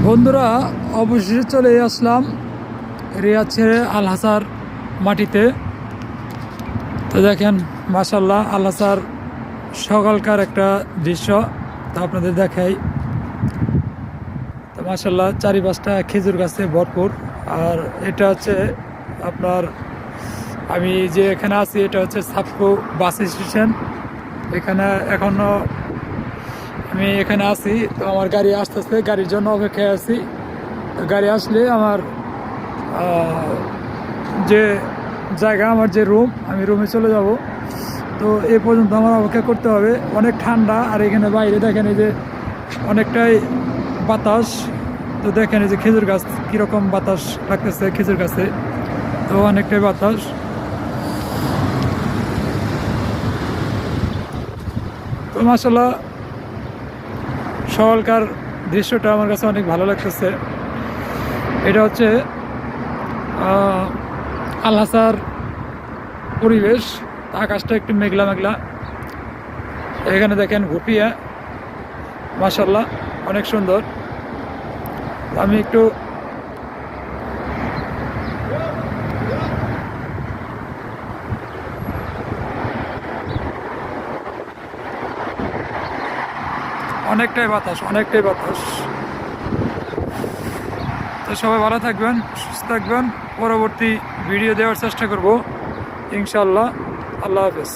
বন্ধুরা, অবশেষে চলে আসলাম রিয়াদ ছেড়ে আল হাসার মাটিতে। তো দেখেন, মাশাল্লাহ, আল হাসার সকালকার একটা দৃশ্য তা আপনাদের দেখাই। তো মাশাল্লাহ, চারিপাশটা খেজুর গাছে ভরপুর। আর এটা হচ্ছে আপনার, আমি যে এখানে আছি এটা হচ্ছে সাপকো বাস স্টেশন। এখানে এখনো আমি এখানে আছি। তো আমার গাড়ি আসতেছে, গাড়ির জন্য অপেক্ষায় আছি। তো গাড়ি আসলে আমার যে জায়গা, আমার যে রুম, আমি রুমে চলে যাব। তো এ পর্যন্ত আমার অপেক্ষা করতে হবে। অনেক ঠান্ডা, আর এখানে বাইরে দেখেন এই যে অনেকটাই বাতাস। তো দেখেন এই যে খেজুর গাছ, কীরকম বাতাস লাগতেছে খেজুর গাছে। তো অনেকটাই বাতাস। তো মাশাল্লাহ, সকালকার দৃশ্যটা আমার কাছে অনেক ভালো লাগতেছে। এটা হচ্ছে আল হাসার পরিবেশ। আকাশটা একটু মেঘলা মেঘলা। এখানে দেখেন ভুপিয়া, মাশাল্লাহ, অনেক সুন্দর। আমি একটু অনেকটাই বাতাস, অনেকটাই বাতাস। তো সবাই ভালো থাকবেন, সুস্থ থাকবেন। পরবর্তী ভিডিও দেওয়ার চেষ্টা করব ইনশাআল্লাহ। আল্লাহ হাফেজ।